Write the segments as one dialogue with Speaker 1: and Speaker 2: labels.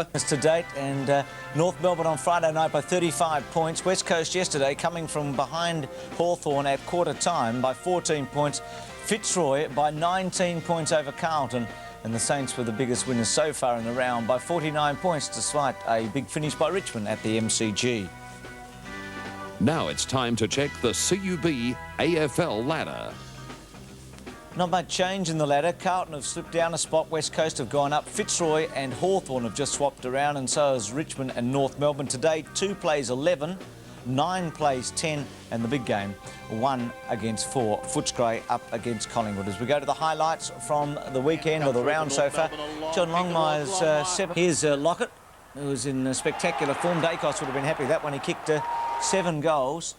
Speaker 1: To date, and North Melbourne on Friday night by 35 points. West Coast yesterday coming from behind Hawthorn at quarter time by 14 points. Fitzroy by 19 points over Carlton, and the Saints were the biggest winners so far in the round by 49 points despite a big finish by Richmond at the MCG.
Speaker 2: Now it's time to check the CUB AFL ladder.
Speaker 1: Not much change in the ladder. Carlton have slipped down a spot. West Coast have gone up. Fitzroy and Hawthorn have just swapped around, and so has Richmond and North Melbourne. Today, 2 plays 11, 9 plays 10, and the big game, 1 against 4. Footscray up against Collingwood. As we go to the highlights from the weekend or the round so far, John Longmire's 7. Here's Lockett, who was in spectacular form. Dacos would have been happy with that one. He kicked 7 goals.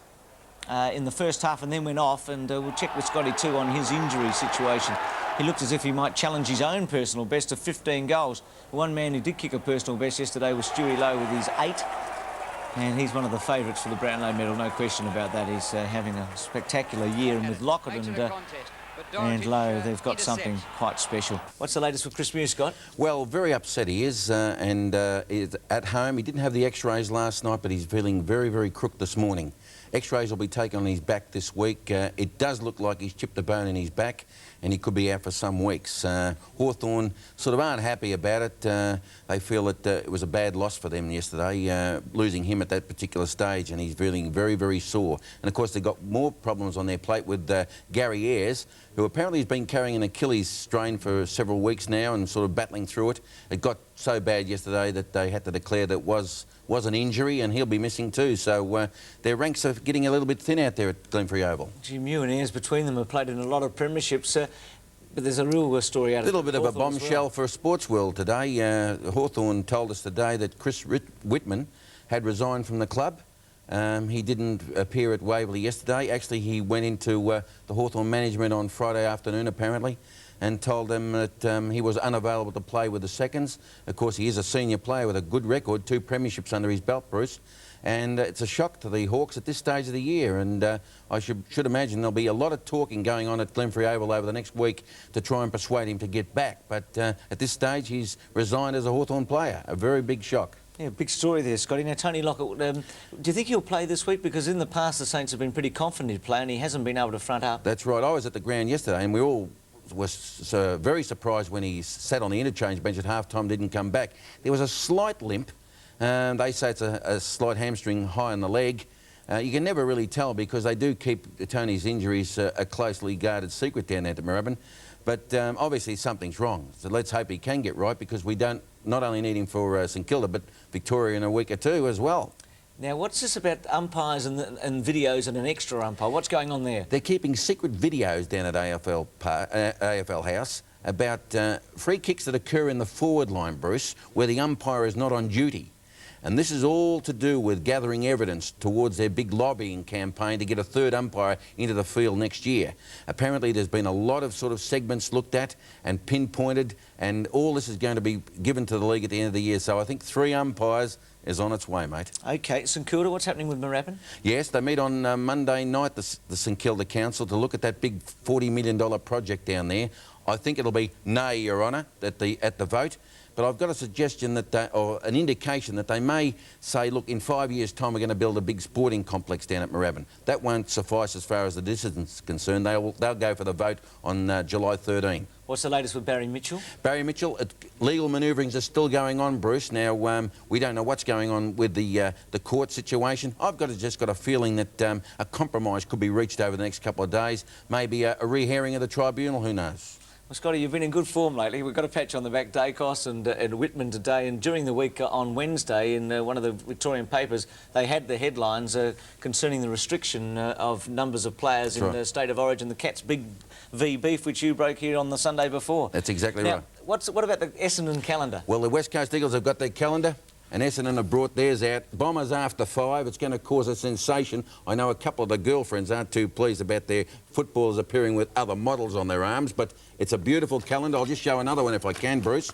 Speaker 1: In the first half and then went off, and we'll check with Scotty too on his injury situation. He looked as if he might challenge his own personal best of 15 goals. One man who did kick a personal best yesterday was Stewie Lowe with his 8, and he's one of the favourites for the Brownlow medal, no question about that. He's having a spectacular year, and with Lockett and Lowe, they've got something quite special. What's the latest with Chris Mew, Scott?
Speaker 3: Well, very upset he is, and is at home. He didn't have the x-rays last night, but he's feeling very, very crook this morning. X-rays will be taken on his back this week. It does look like he's chipped a bone in his back, and he could be out for some weeks. Hawthorn sort of aren't happy about it. They feel that it was a bad loss for them yesterday, losing him at that particular stage, and he's feeling very, very sore. And of course, they've got more problems on their plate with Gary Ayres, who apparently has been carrying an Achilles strain for several weeks now and sort of battling through it. It got so bad yesterday that they had to declare that it was an injury, and he'll be missing too. So their ranks are getting a little bit thin out there at Glenferrie Oval.
Speaker 1: Jim Mew and Ayres between them have played in a lot of premierships, but there's a real story out of it.
Speaker 3: A little bit of a bombshell for Sportsworld today. Hawthorn told us today that Chris Whitman had resigned from the club. He didn't appear at Waverley yesterday. Actually, he went into the Hawthorn management on Friday afternoon, apparently, and told them that he was unavailable to play with the seconds. Of course, he is a senior player with a good record, 2 premierships under his belt, Bruce. And it's a shock to the Hawks at this stage of the year. And I should imagine there'll be a lot of talking going on at Glenferrie Oval over the next week to try and persuade him to get back. But at this stage, he's resigned as a Hawthorn player. A very big shock.
Speaker 1: Yeah, big story there, Scotty. Now, Tony Lockett, do you think he'll play this week? Because in the past, the Saints have been pretty confident he'd play, and he hasn't been able to front up.
Speaker 3: That's right. I was at the ground yesterday, and we all was very surprised when he sat on the interchange bench at half-time, didn't come back. There was a slight limp. They say it's a slight hamstring high on the leg. You can never really tell because they do keep Tony's injuries a closely guarded secret down there at Moorabbin. But obviously something's wrong. So let's hope he can get right, because we don't not only need him for StKilda, but Victoria in a week or two as well.
Speaker 1: Now, what's this about umpires and videos and an extra umpire? What's going on there?
Speaker 3: They're keeping secret videos down at AFL House about free kicks that occur in the forward line, Bruce, where the umpire is not on duty. And this is all to do with gathering evidence towards their big lobbying campaign to get a third umpire into the field next year. Apparently there's been a lot of sort of segments looked at and pinpointed, and all this is going to be given to the league at the end of the year. So I think 3 umpires is on its way, mate. OK,
Speaker 1: StKilda, what's happening with Moorabbin?
Speaker 3: Yes, they meet on Monday night, the StKilda Council, to look at that big $40 million project down there. I think it'll be nay, Your Honour, at the vote. But I've got a suggestion that or an indication that they may say, look, in 5 years' time, we're going to build a big sporting complex down at Moorabbin. That won't suffice as far as the dissidents are concerned. They'll go for the vote on July 13.
Speaker 1: What's the latest with Barry Mitchell? Barry Mitchell,
Speaker 3: legal manoeuvrings are still going on, Bruce. Now, we don't know what's going on with the court situation. I've just got a feeling that a compromise could be reached over the next couple of days. Maybe a re-hearing of the tribunal, who knows?
Speaker 1: Well, Scotty, you've been in good form lately. We've got a patch on the back, Dacos and Whitman today, and during the week on Wednesday in one of the Victorian papers, they had the headlines concerning the restriction of numbers of players in the State of Origin, the Cats Big V beef, which you broke here on the Sunday before.
Speaker 3: That's exactly right.
Speaker 1: What about the Essendon calendar?
Speaker 3: Well, the West Coast Eagles have got their calendar, and Essendon have brought theirs out. Bombers after 5. It's going to cause a sensation. I know a couple of the girlfriends aren't too pleased about their footballers appearing with other models on their arms, but it's a beautiful calendar. I'll just show another one if I can, Bruce.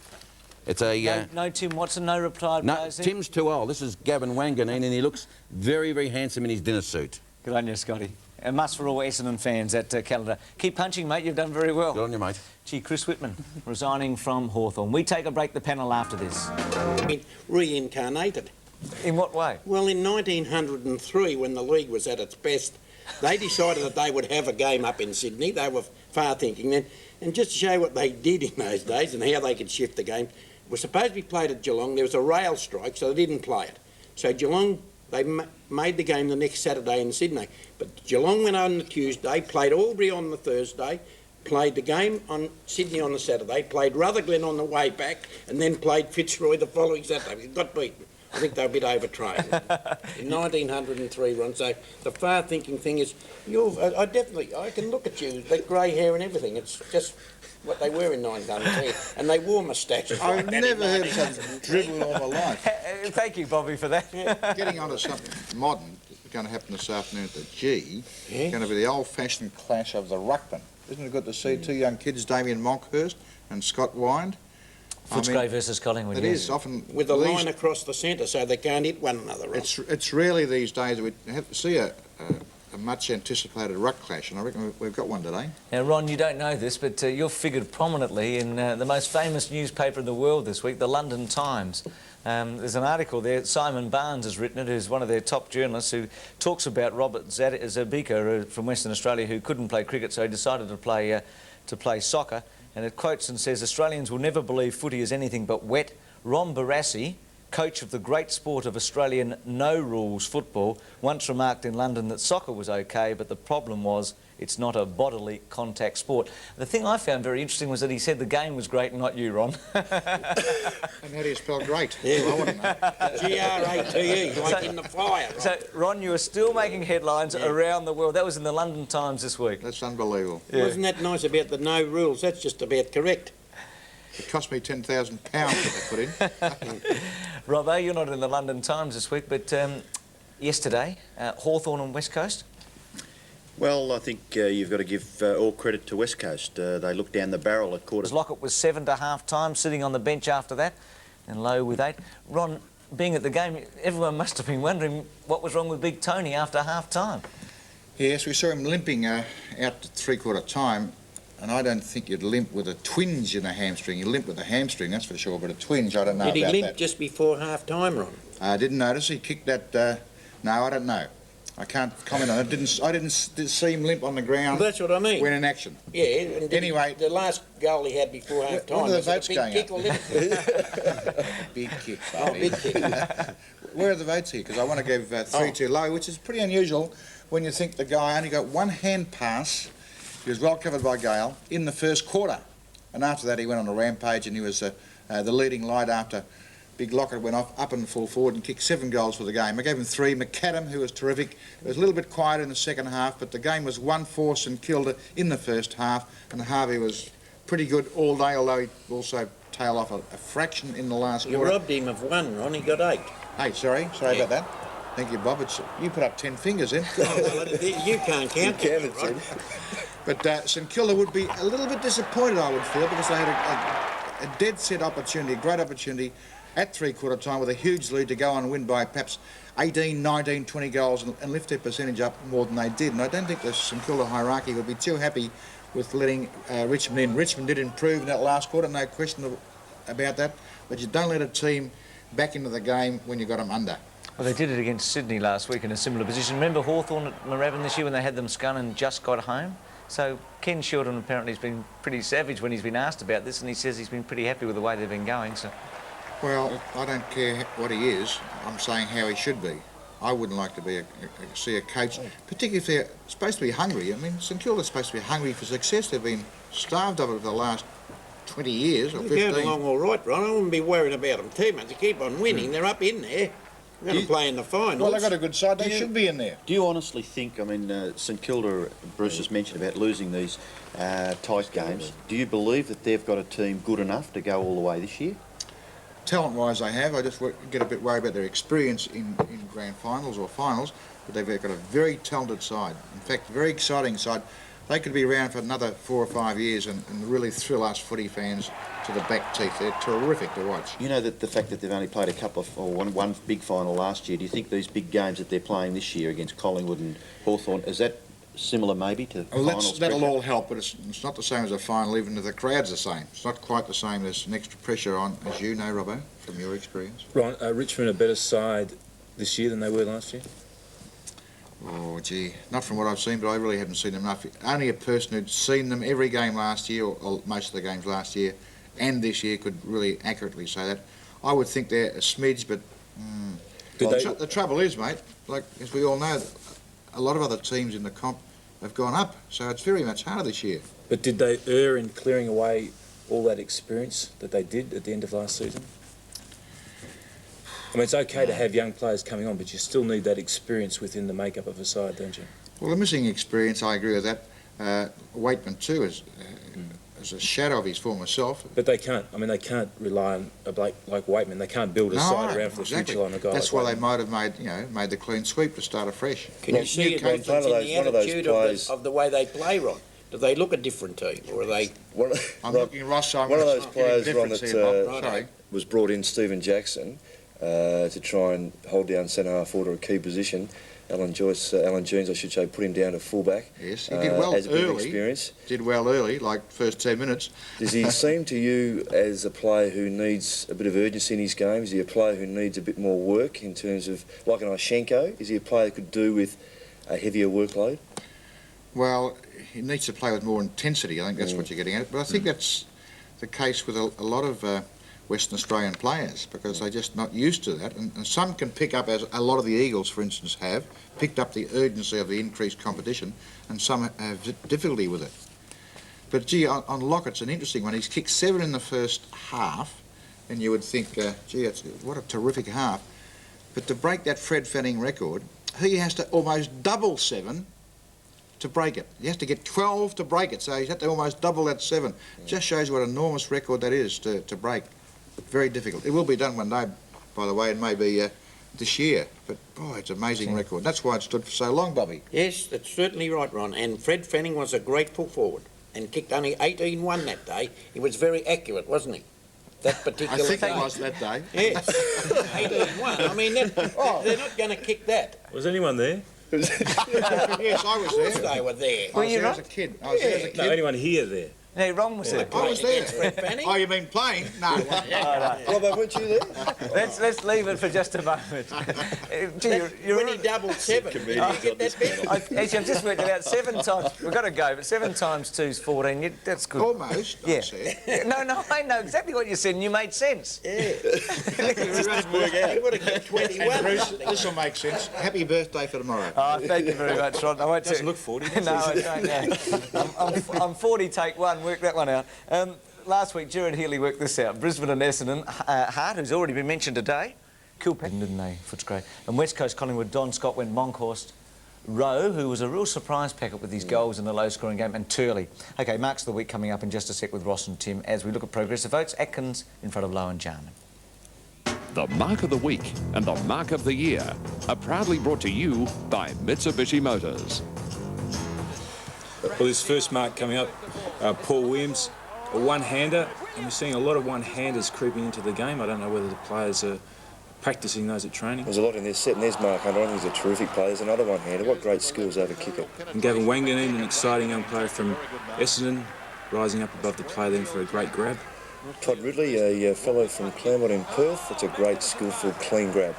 Speaker 3: It's a...
Speaker 1: no Tim Watson, no retired players.
Speaker 3: No, Tim's too old. This is Gavin Wanganeen, and he looks very, very handsome in his dinner suit.
Speaker 1: Good on you, Scotty. A must for all Essendon fans at Kilda. Keep punching, mate. You've done very well.
Speaker 3: Good on you, mate.
Speaker 1: Gee, Chris Whitman resigning from Hawthorn. We take a break, the panel after this.
Speaker 4: Reincarnated.
Speaker 1: In what way?
Speaker 4: Well, in 1903, when the league was at its best, they decided that they would have a game up in Sydney. They were far-thinking then. And just to show what they did in those days and how they could shift the game, it was supposed to be played at Geelong. There was a rail strike, so they didn't play it. So Geelong, they made the game the next Saturday in Sydney. But Geelong went on the Tuesday, played Albury on the Thursday, played the game on Sydney on the Saturday, played Rutherglen on the way back, and then played Fitzroy the following Saturday. It got beaten. I think they were a bit overtrained in 1903, Ron. So the far-thinking thing is, I can look at you, that grey hair and everything. It's just what they were in 1903, and they wore moustaches.
Speaker 5: I've never heard such drivel all my life.
Speaker 1: Thank you, Bobby, for that.
Speaker 5: Getting on to something modern, it's going to happen this afternoon at the G. It's going to be the old-fashioned clash of the ruckman. Isn't it good to see two young kids, Damien Monkhurst and Scott Wind?
Speaker 1: Footscray versus Collingwood.
Speaker 5: It is often
Speaker 4: with a line across the centre so they can't hit one another. Ron.
Speaker 5: It's rarely these days that we have to see a much anticipated ruck clash, and I reckon we've got one today.
Speaker 1: Now, Ron, you don't know this, but you've figured prominently in the most famous newspaper in the world this week, the London Times. There's an article there, Simon Barnes has written it, who's one of their top journalists, who talks about Robert Zabika from Western Australia, who couldn't play cricket, so he decided to play soccer. And it quotes and says, Australians will never believe footy is anything but wet. Ron Barassi, coach of the great sport of Australian no-rules football, once remarked in London that soccer was okay, but the problem was it's not a bodily contact sport. The thing I found very interesting was that he said the game was great, not you, Ron.
Speaker 5: And how do you spell great?
Speaker 4: Yeah.
Speaker 5: I want to know.
Speaker 4: G-R-A-T-E, like in the fire. Ron.
Speaker 1: So, Ron, you are still making headlines around the world. That was in the London Times this week.
Speaker 5: That's unbelievable.
Speaker 1: Yeah.
Speaker 4: Wasn't that nice about the no rules? That's just about correct.
Speaker 5: It cost me £10,000 that they put in.
Speaker 1: Robbo, you're not in the London Times this week, but yesterday, Hawthorn and West Coast.
Speaker 6: Well, I think you've got to give all credit to West Coast. They looked down the barrel at quarter.
Speaker 1: Lockett was 7 to half-time, sitting on the bench after that, and Lowe with 8. Ron, being at the game, everyone must have been wondering what was wrong with Big Tony after half-time.
Speaker 5: Yes, we saw him limping out to three-quarter time, and I don't think you'd limp with a twinge in a hamstring. You limp with a hamstring, that's for sure, but a twinge, I don't know about that.
Speaker 4: Did he limp just before half-time, Ron?
Speaker 5: I didn't notice. He kicked that... no, I don't know. I can't comment on it. I didn't see him limp on the ground.
Speaker 4: Well, that's what I mean.
Speaker 5: When in action.
Speaker 4: Yeah. And
Speaker 5: anyway,
Speaker 4: the last goal he had before half-time.
Speaker 5: What are the votes
Speaker 4: big
Speaker 5: going
Speaker 4: kick
Speaker 5: up?
Speaker 4: or little?
Speaker 5: Big kick.
Speaker 4: Oh, big kick.
Speaker 5: Where are the votes here? Because I want to give 3-2 Low, which is pretty unusual when you think the guy only got one hand pass. He was well covered by Gale in the first quarter, and after that he went on a rampage, and he was the leading light after Big Lockett went off up and full forward and kicked 7 goals for the game. I gave him 3. McAdam, who was terrific, it was a little bit quiet in the second half, but the game was 1-4 StKilda in the first half, and Harvey was pretty good all day, although he also tailed off a fraction in the last
Speaker 4: You
Speaker 5: quarter.
Speaker 4: robbed him of 1, Ron. He got 8.
Speaker 5: Hey, sorry about that. Thank you, Bob. You put up 10 fingers in.
Speaker 4: You can't count it, Ron.
Speaker 5: But St Kilda would be a little bit disappointed, I would feel, because they had a dead set opportunity, a great opportunity at three-quarter time with a huge lead to go on and win by perhaps 18, 19, 20 goals and lift their percentage up more than they did. And I don't think the St Kilda hierarchy would be too happy with letting Richmond in. Richmond did improve in that last quarter, no question about that, but you don't let a team back into the game when you got them under.
Speaker 1: Well, they did it against Sydney last week in a similar position. Remember Hawthorn at Moorabbin this year when they had them scun and just got home? So Ken Shilton apparently has been pretty savage when he's been asked about this, and he says he's been pretty happy with the way they've been going. So,
Speaker 5: well, I don't care what he is. I'm saying how he should be. I wouldn't like to see a coach, particularly if they're supposed to be hungry. I mean, St Kilda's supposed to be hungry for success. They've been starved of it for the last 20 years or 15.
Speaker 4: They're going along all right, Ron. I wouldn't be worried about them too much. They keep on winning. They're up in there. They're going to play in the finals.
Speaker 5: Well, they've got a good side. They should be in there.
Speaker 6: Do you honestly think, I mean, St Kilda, Bruce has mentioned about losing these tight games. Do you believe that they've got a team good enough to go all the way this year?
Speaker 5: Talent-wise, they have. I just get a bit worried about their experience in grand finals or finals, but they've got a very talented side. In fact, a very exciting side. They could be around for another 4 or 5 years and really thrill us footy fans to the back teeth. They're terrific to watch.
Speaker 6: You know that the fact that they've only played a couple of, or one big final last year, do you think these big games that they're playing this year against Collingwood and Hawthorn, is that similar maybe to
Speaker 5: Well,
Speaker 6: finals
Speaker 5: that'll
Speaker 6: pressure?
Speaker 5: all help, but it's not the same as a final, even if the crowd's the same. It's not quite the same. There's an extra pressure on, as you know, Robbo, from your experience.
Speaker 7: Ron, are Richmond a better side this year than they were last year?
Speaker 5: Oh, gee, not from what I've seen, but I really haven't seen them enough. Only a person who'd seen them every game last year, or most of the games last year, and this year could really accurately say that. I would think they're a smidge, but the trouble is, mate, like as we all know, a lot of other teams in the comp have gone up, so it's very much harder this year.
Speaker 7: But did they err in clearing away all that experience that they did at the end of last season? I mean, it's okay to have young players coming on, but you still need that experience within the makeup of a side, don't you?
Speaker 5: Well, the missing experience, I agree with that. Waitman too is a shadow of his former self.
Speaker 7: But they can't. I mean, they can't rely on a bloke like Waitman. They can't build a side around for the future on a guy.
Speaker 5: That's
Speaker 7: like
Speaker 5: why
Speaker 7: Waitman.
Speaker 5: they might have made the clean sweep to start afresh.
Speaker 4: Can you see a difference in the attitude of the way they play, Ron? Do they look a different team, or are they...
Speaker 5: I'm looking, Ross,
Speaker 8: one of those players, Ron, that
Speaker 5: Sorry.
Speaker 8: was brought in, Stephen Jackson, to try and hold down centre-half forward or a key position. Alan Jones, I should say, put him down to fullback.
Speaker 5: Yes, he did well
Speaker 8: has a bit of
Speaker 5: early.
Speaker 8: experience.
Speaker 5: Did well early, like first 10 minutes.
Speaker 8: Does he seem to you as a player who needs a bit of urgency in his game? Is he a player who needs a bit more work in terms of, like an Ishenko? Is he a player who could do with a heavier workload?
Speaker 5: Well, he needs to play with more intensity. I think that's what you're getting at. But I think that's the case with a lot of Western Australian players, because they're just not used to that. And some can pick up, as a lot of the Eagles, for instance, have, picked up the urgency of the increased competition, and some have difficulty with it. But, gee, on Lock, it's an interesting one. He's kicked 7 in the first half, and you would think, gee, what a terrific half. But to break that Fred Fanning record, he has to almost double 7 to break it. He has to get 12 to break it, so he's had to almost double that 7. Just shows what an enormous record that is to break. Very difficult. It will be done one day, by the way, and maybe this year. But, boy, it's an amazing record. That's why it stood for so long, Bobby.
Speaker 4: Yes, that's certainly right, Ron. And Fred Fanning was a great full forward and kicked only 18-1 that day. He was very accurate, wasn't he? That particular
Speaker 5: I think
Speaker 4: day.
Speaker 5: it was that day.
Speaker 4: Yes, 18-1. I mean, they're not going to kick that.
Speaker 7: Was anyone there?
Speaker 5: Yes, I was there.
Speaker 4: They were there.
Speaker 5: I was there as a kid. I was there as a kid.
Speaker 7: No, anyone here there?
Speaker 1: No, Ron was there.
Speaker 5: I was there.
Speaker 4: Against Fred Fanning?
Speaker 5: Oh, you mean playing? No.
Speaker 8: Robbo, weren't you there?
Speaker 1: Let's leave it for just a moment. Gee, you're
Speaker 4: When he doubled 7, did you get that bit?
Speaker 1: Actually, I've just worked it out 7 times. We've got to go, but 7 times 2 is 14. That's good.
Speaker 5: Almost,
Speaker 1: Yeah.
Speaker 5: I said.
Speaker 1: No, I know exactly what you said, and you made sense.
Speaker 4: Yeah. He would have got 21.
Speaker 5: Bruce, this will make sense. Happy birthday for tomorrow.
Speaker 1: Oh, thank you very much, Ron. I won't
Speaker 7: Doesn't look 40.
Speaker 1: No, I don't. Yeah. I'm 40, take 1. Work that one out. Last week, Gerard Healy worked this out. Brisbane and Essendon, Hart, who's already been mentioned today, Kilpatrick, didn't they? Footscray. And West Coast Collingwood, Don Scott went Monkhorst. Rowe, who was a real surprise packet with his goals in the low-scoring game, and Turley. OK, Marks of the Week coming up in just a sec with Ross and Tim as we look at progressive votes. Atkins in front of Lowe and Jarman.
Speaker 2: The Mark of the Week and the Mark of the Year are proudly brought to you by Mitsubishi Motors.
Speaker 7: Well, this first mark coming up, Paul Williams, a one-hander, and we're seeing a lot of one-handers creeping into the game. I don't know whether the players are practising those at training.
Speaker 8: There's a lot in this set, and there's Mark Hunter. I think he's a terrific player. There's another one-hander. What great skills over kicker.
Speaker 7: And Gavin Wanganeen, an exciting young player from Essendon, rising up above the play then for a great grab.
Speaker 8: Todd Ridley, a fellow from Claremont in Perth. That's a great, skillful, clean grab.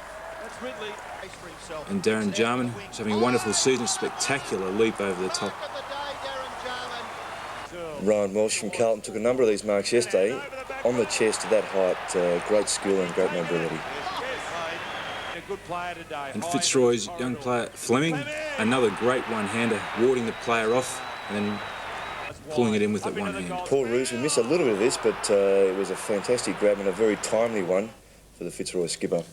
Speaker 7: And Darren Jarman is having a wonderful season, spectacular leap over the top.
Speaker 8: Ryan Walsh from Carlton took a number of these marks yesterday. On the chest at that height, great skill and great mobility.
Speaker 7: And Fitzroy's young player, Fleming, another great one-hander, warding the player off and then pulling it in with that one hand.
Speaker 8: Paul Roos, we missed a little bit of this, but it was a fantastic grab and a very timely one for the Fitzroy skipper.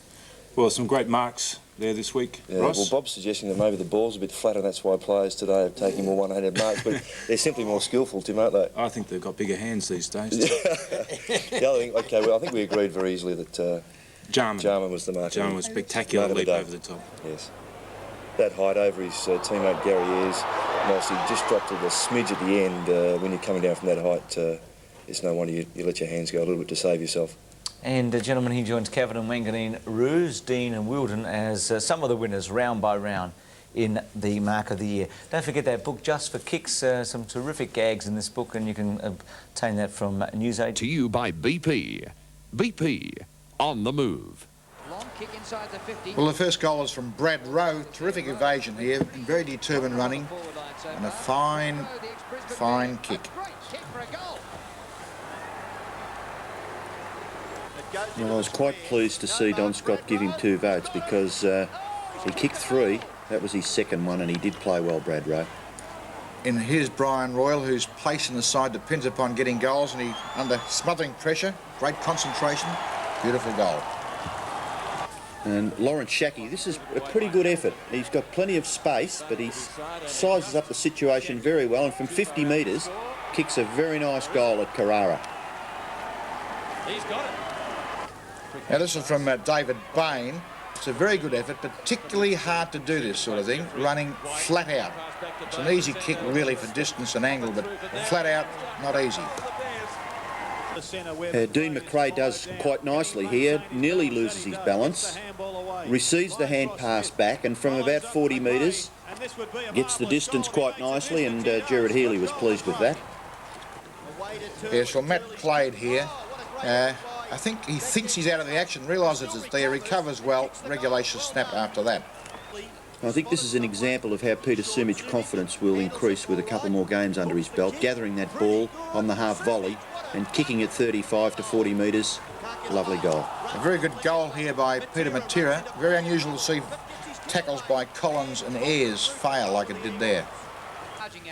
Speaker 7: Well, some great marks there this week, Ross.
Speaker 8: Well, Bob's suggesting that maybe the ball's a bit flat and that's why players today are taking more one-handed marks, but they're simply more skillful, Tim, aren't they?
Speaker 7: I think they've got bigger hands these days.
Speaker 8: The other thing, okay, well, I think we agreed very easily that Jarman was the mark.
Speaker 7: Jarman was spectacular leap over the top.
Speaker 8: Yes. That height over his teammate Gary Ayres, whilst he just dropped it a smidge at the end, when you're coming down from that height, it's no wonder you let your hands go a little bit to save yourself.
Speaker 1: And, gentlemen, he joins Cavan and Wanganeen, Roos, Dean and Wilden as some of the winners round by round in the Mark of the Year. Don't forget that book, Just for Kicks, some terrific gags in this book, and you can obtain that from NewsAid.
Speaker 2: To you by BP. BP, on the move.
Speaker 9: Long kick inside the 50.
Speaker 5: Well, the first goal is from Brad Rowe. Terrific evasion here, and very determined running, and a fine kick.
Speaker 6: Well, I was quite pleased to see Don Scott give him 2 votes because he kicked 3. That was his second one, and he did play well, Brad Rowe.
Speaker 5: And here's Brian Royal, whose place in the side depends upon getting goals, and he under smothering pressure, great concentration, beautiful goal.
Speaker 6: And Lawrence Shackey, this is a pretty good effort. He's got plenty of space, but he sizes up the situation very well, and from 50 metres, kicks a very nice goal at Carrara.
Speaker 9: He's got it.
Speaker 5: Now this is from David Bain. It's a very good effort, particularly hard to do this sort of thing, running flat out. It's an easy kick really for distance and angle, but flat out, not easy.
Speaker 6: Dean McRae does quite nicely here, nearly loses his balance, receives the hand pass back, and from about 40 metres, gets the distance quite nicely, and Gerard Healy was pleased with that.
Speaker 5: Yes, well, Matt played here. I think he thinks he's out of the action, realises it's there, recovers well, regulation snap after that.
Speaker 6: I think this is an example of how Peter Simich's confidence will increase with a couple more games under his belt, gathering that ball on the half volley and kicking it 35 to 40 metres. Lovely goal.
Speaker 5: A very good goal here by Peter Matera. Very unusual to see tackles by Collins and Ayres fail like it did there.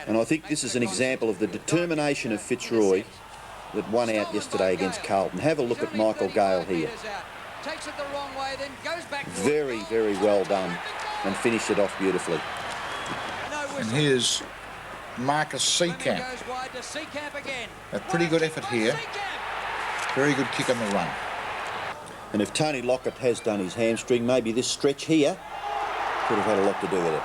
Speaker 6: And I think this is an example of the determination of Fitzroy that won out yesterday against Carlton. Have a look at Michael Gale here. Very, very well done, and finished it off beautifully.
Speaker 5: And here's Marcus Seacamp. A pretty good effort here. Very good kick on the run.
Speaker 6: And if Tony Lockett has done his hamstring, maybe this stretch here could have had a lot to do with it.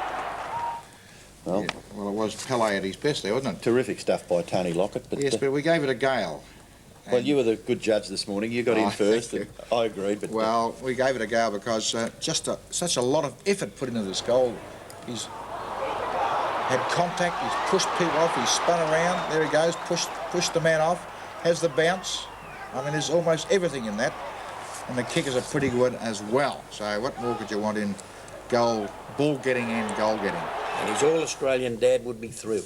Speaker 6: Well,
Speaker 5: yeah, well, it was Pele at his best there, wasn't it?
Speaker 6: Terrific stuff by Tony Lockett. But,
Speaker 5: yes, but we gave it a Gale.
Speaker 6: Well, you were the good judge this morning. You got in first. And I agreed. But
Speaker 5: well, we gave it a go because such a lot of effort put into this goal. He's had contact. He's pushed people off. He's spun around. There he goes. Pushed the man off. Has the bounce. I mean, there's almost everything in that. And the kickers are pretty good as well. So what more could you want in goal, ball getting and goal getting?
Speaker 4: And his All-Australian dad would be thrilled.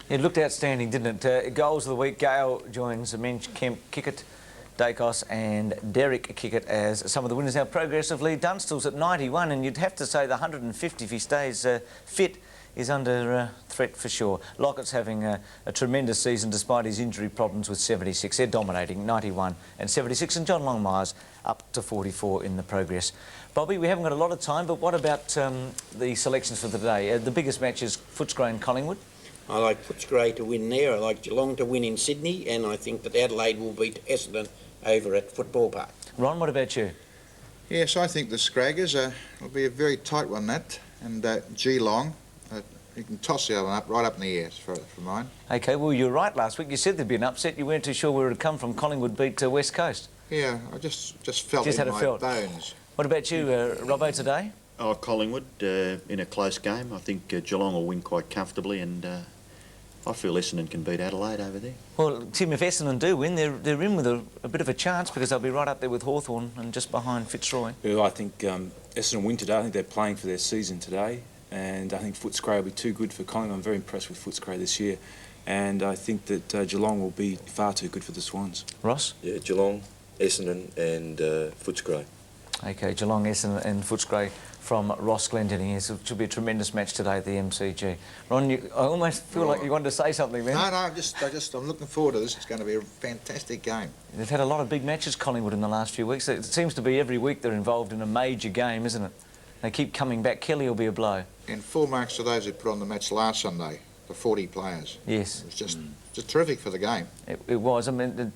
Speaker 1: It looked outstanding, didn't it? Goals of the week, Gale joins Mensch, Kemp, Kickett, Dacos and Derek Kickett as some of the winners. Now, progressively, Dunstall's at 91, and you'd have to say the 150 if he stays fit is under threat for sure. Lockett's having a tremendous season despite his injury problems with 76. They're dominating, 91 and 76, and John Longmire's up to 44 in the progress. Bobby, we haven't got a lot of time, but what about the selections for the day? The biggest match is Footscray and Collingwood.
Speaker 4: I like Footscray to win there. I like Geelong to win in Sydney, and I think that Adelaide will beat Essendon over at Football Park.
Speaker 1: Ron, what about you?
Speaker 5: Yes, I think the Scraggers will be a very tight one, that. And Geelong, you can toss the other one up, right up in the air for mine. OK,
Speaker 1: well, you were right last week. You said there'd be an upset. You weren't too sure where it would come from. Collingwood beat West Coast.
Speaker 5: Yeah, I just felt it in my bones.
Speaker 1: What about you, Robbo, today?
Speaker 6: Oh, Collingwood in a close game. I think Geelong will win quite comfortably, and I feel Essendon can beat Adelaide over there.
Speaker 1: Well, Tim, if Essendon do win, they're in with a bit of a chance because they'll be right up there with Hawthorn and just behind Fitzroy.
Speaker 7: Well, I think Essendon win today. I think they're playing for their season today, and I think Footscray will be too good for Collingwood. I'm very impressed with Footscray this year, and I think that Geelong will be far too good for the Swans.
Speaker 1: Ross?
Speaker 8: Yeah, Geelong, Essendon and Footscray.
Speaker 1: OK, Geelong, Essendon and Footscray from Ross Glendinning. It should be a tremendous match today at the MCG. Ron, I almost feel like you wanted to say something then.
Speaker 5: No, I'm looking forward to this. It's going to be a fantastic game.
Speaker 1: They've had a lot of big matches, Collingwood, in the last few weeks. It seems to be every week they're involved in a major game, isn't it? They keep coming back. Kelly will be a blow.
Speaker 5: And full marks to those who put on the match last Sunday, the 40 players.
Speaker 1: Yes.
Speaker 5: It was just terrific for the game.
Speaker 1: It was. I mean,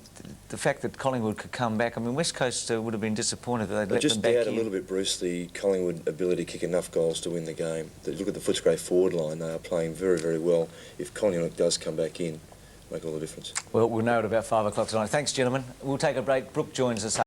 Speaker 1: the fact that Collingwood could come back, I mean, West Coast would have been disappointed that they'd let them back in.
Speaker 8: I just doubt a little bit, Bruce, the Collingwood ability to kick enough goals to win the game. Look at the Footscray forward line. They are playing very, very well. If Collingwood does come back in, make all the difference.
Speaker 1: Well, we'll know at about 5 o'clock tonight. Thanks, gentlemen. We'll take a break. Brooke joins us.